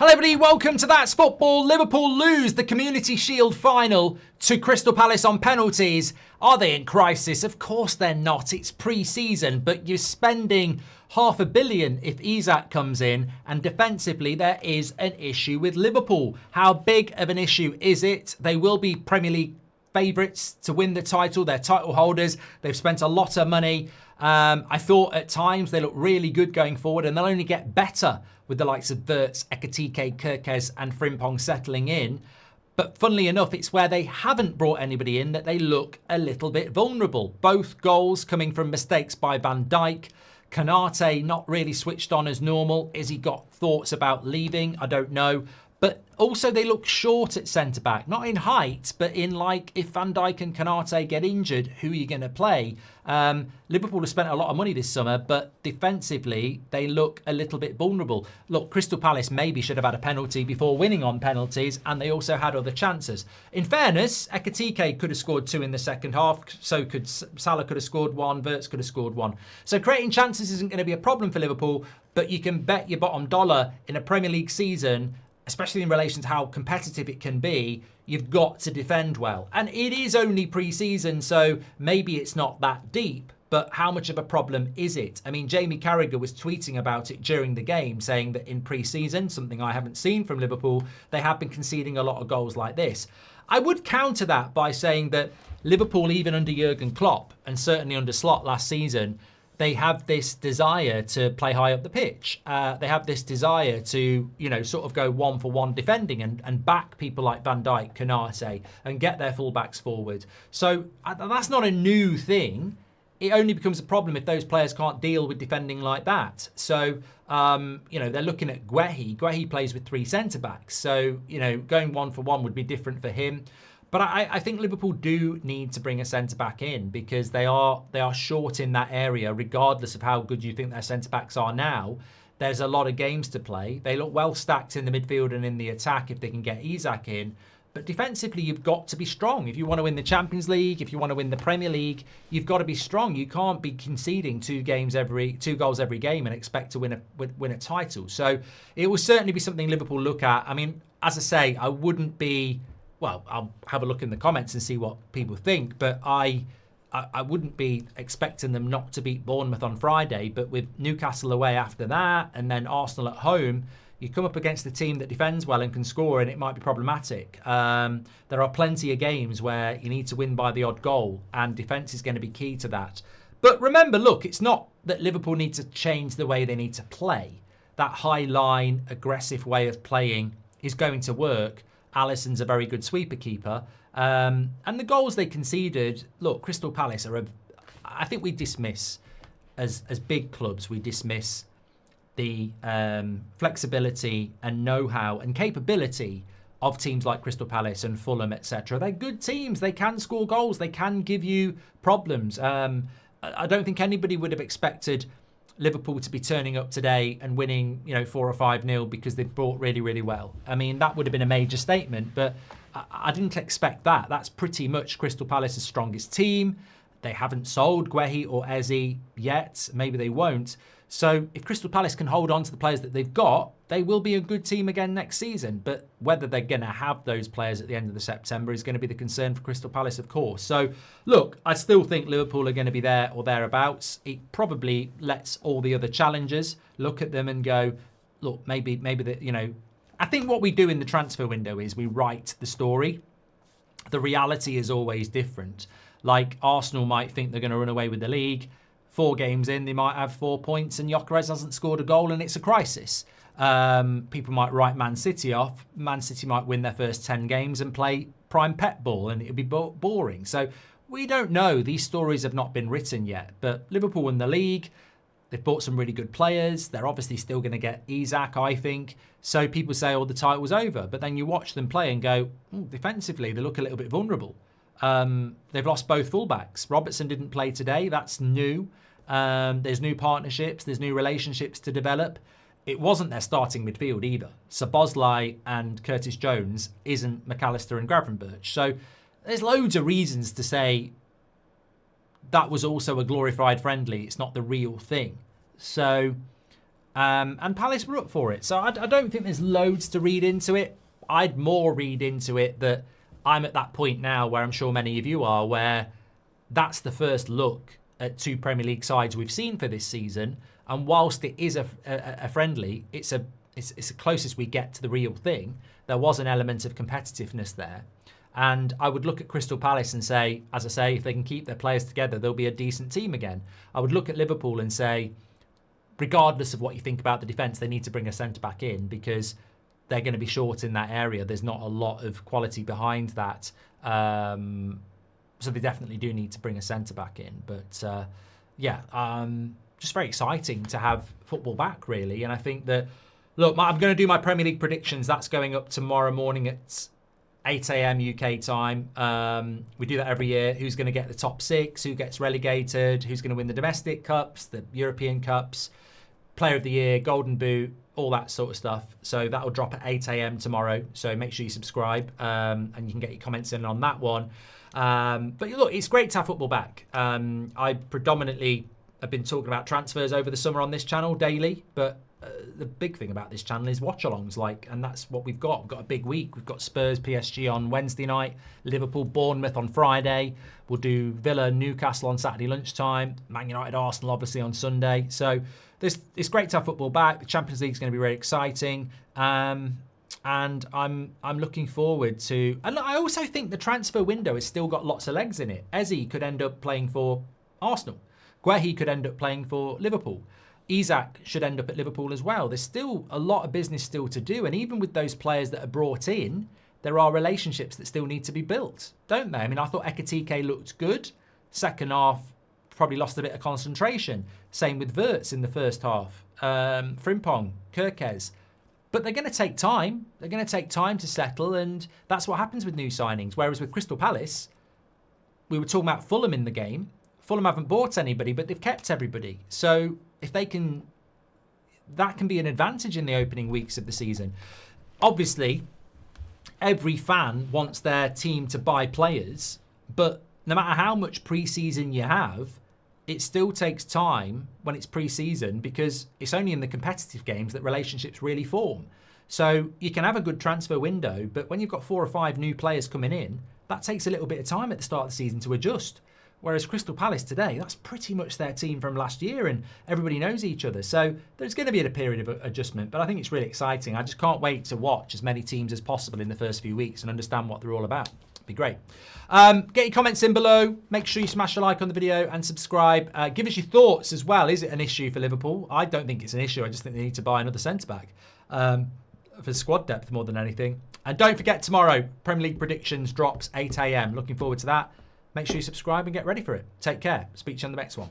Hello everybody, welcome to That's Football. Liverpool lose the Community Shield final to Crystal Palace on penalties. Are they in crisis? Of course they're not. It's pre-season, but you're spending £500 million if Isak comes in, and defensively there is an issue with Liverpool. How big of an issue is it? They will be Premier League favourites to win the title. They're title holders. They've spent a lot of money. I thought at times they look really good going forward, and they'll only get better with the likes of Wirtz, Ekitike, Kirkez and Frimpong settling in. But funnily enough, it's where they haven't brought anybody in that they look a little bit vulnerable. Both goals coming from mistakes by Van Dijk. Konate not really switched on as normal. Has he got thoughts about leaving? I don't know. But also they look short at centre-back. Not in height, but in like if Van Dijk and Konate get injured, who are you going to play? Liverpool have spent a lot of money this summer, but defensively they look a little bit vulnerable. Look, Crystal Palace maybe should have had a penalty before winning on penalties, and they also had other chances. In fairness, Ekitike could have scored 2 in the second half, so could Salah could have scored 1, Wirtz could have scored 1. So creating chances isn't going to be a problem for Liverpool, but you can bet your bottom dollar in a Premier League season, especially in relation to how competitive it can be, you've got to defend well. And it is only pre-season, so maybe it's not that deep, but how much of a problem is it? I mean, Jamie Carragher was tweeting about it during the game, saying that in pre-season, something I haven't seen from Liverpool, they have been conceding a lot of goals like this. I would counter that by saying that Liverpool, even under Jurgen Klopp, and certainly under Slot last season, they have this desire to play high up the pitch. They have this desire to, sort of go 1-for-1 defending and back people like Van Dijk, Konate, and get their fullbacks forward. So that's not a new thing. It only becomes a problem if those players can't deal with defending like that. So, they're looking at Guehi. Guehi plays with 3 centre-backs. So, going 1-for-1 would be different for him. But I think Liverpool do need to bring a centre-back in because they are short in that area, regardless of how good you think their centre-backs are now. There's a lot of games to play. They look well stacked in the midfield and in the attack if they can get Isak in. But defensively, you've got to be strong. If you want to win the Champions League, if you want to win the Premier League, you've got to be strong. You can't be conceding 2 goals every game and expect to win a title. So it will certainly be something Liverpool look at. I mean, as I say, I wouldn't be... Well, I'll have a look in the comments and see what people think, but I wouldn't be expecting them not to beat Bournemouth on Friday, but with Newcastle away after that and then Arsenal at home, you come up against a team that defends well and can score, and it might be problematic. There are plenty of games where you need to win by the odd goal, and defence is going to be key to that. But remember, look, it's not that Liverpool need to change the way they need to play. That high line, aggressive way of playing is going to work. Alisson's a very good sweeper keeper. And the goals they conceded, look, Crystal Palace I think we dismiss, as big clubs, we dismiss the flexibility and know-how and capability of teams like Crystal Palace and Fulham, etc. They're good teams. They can score goals. They can give you problems. I don't think anybody would have expected Liverpool to be turning up today and winning, 4 or 5-0 because they've brought really, really well. I mean, that would have been a major statement, but I didn't expect that. That's pretty much Crystal Palace's strongest team. They haven't sold Guehi or Eze yet. Maybe they won't. So if Crystal Palace can hold on to the players that they've got, they will be a good team again next season. But whether they're going to have those players at the end of the September is going to be the concern for Crystal Palace, of course. So, look, I still think Liverpool are going to be there or thereabouts. It probably lets all the other challengers look at them and go, look, maybe that, I think what we do in the transfer window is we write the story. The reality is always different. Like Arsenal might think they're going to run away with the league. 4 games in, they might have 4 points and Gyökeres hasn't scored a goal and it's a crisis. People might write Man City off. Man City might win their first 10 games and play prime Pep ball and it'll be boring. So we don't know. These stories have not been written yet. But Liverpool won the league. They've bought some really good players. They're obviously still going to get Isak, I think. So people say, the title's over. But then you watch them play and go, defensively, they look a little bit vulnerable. They've lost both fullbacks. Robertson didn't play today. That's new. There's new partnerships. There's new relationships to develop. It wasn't their starting midfield either. Szoboszlai and Curtis Jones isn't McAllister and Gravenberch. So there's loads of reasons to say that was also a glorified friendly. It's not the real thing. So And Palace were up for it. So I don't think there's loads to read into it. I'd more read into it that I'm at that point now where I'm sure many of you are, where that's the first look at 2 Premier League sides we've seen for this season. And whilst it is a friendly, it's the closest we get to the real thing. There was an element of competitiveness there. And I would look at Crystal Palace and say, as I say, if they can keep their players together, they'll be a decent team again. I would look at Liverpool and say, regardless of what you think about the defence, they need to bring a centre-back in because they're going to be short in that area. There's not a lot of quality behind that. So they definitely do need to bring a centre-back in. But, just very exciting to have football back, really. And I think that, look, I'm going to do my Premier League predictions. That's going up tomorrow morning at 8 a.m. UK time. We do that every year. Who's going to get the top 6? Who gets relegated? Who's going to win the domestic cups, the European cups, Player of the Year, Golden Boot, all that sort of stuff. So that'll drop at 8 a.m. tomorrow. So make sure you subscribe and you can get your comments in on that one. But look, it's great to have football back. I predominantly have been talking about transfers over the summer on this channel daily, but the big thing about this channel is watch-alongs, and that's what we've got. We've got a big week. We've got Spurs, PSG on Wednesday night, Liverpool, Bournemouth on Friday. We'll do Villa, Newcastle on Saturday lunchtime, Man United, Arsenal obviously on Sunday. So it's great to have football back. The Champions League is going to be really exciting, and I'm looking forward to. And I also think the transfer window has still got lots of legs in it. Eze could end up playing for Arsenal. Guehi could end up playing for Liverpool. Isak should end up at Liverpool as well. There's still a lot of business still to do. And even with those players that are brought in, there are relationships that still need to be built, don't they? I mean, I thought Ekitike looked good. Second half, probably lost a bit of concentration. Same with Wirtz in the first half. Frimpong, Kirkez. But they're going to take time. They're going to take time to settle. And that's what happens with new signings. Whereas with Crystal Palace, we were talking about Fulham in the game. Fulham haven't bought anybody, but they've kept everybody. So if they can, that can be an advantage in the opening weeks of the season. Obviously, every fan wants their team to buy players, but no matter how much pre-season you have, it still takes time when it's pre-season because it's only in the competitive games that relationships really form. So you can have a good transfer window, but when you've got 4 or 5 new players coming in, that takes a little bit of time at the start of the season to adjust. Whereas Crystal Palace today, that's pretty much their team from last year and everybody knows each other. So there's going to be a period of adjustment, but I think it's really exciting. I just can't wait to watch as many teams as possible in the first few weeks and understand what they're all about. It'd be great. Get your comments in below. Make sure you smash a like on the video and subscribe. Give us your thoughts as well. Is it an issue for Liverpool? I don't think it's an issue. I just think they need to buy another centre-back for squad depth more than anything. And don't forget, tomorrow, Premier League predictions drops 8 a.m. Looking forward to that. Make sure you subscribe and get ready for it. Take care. Speak to you on the next one.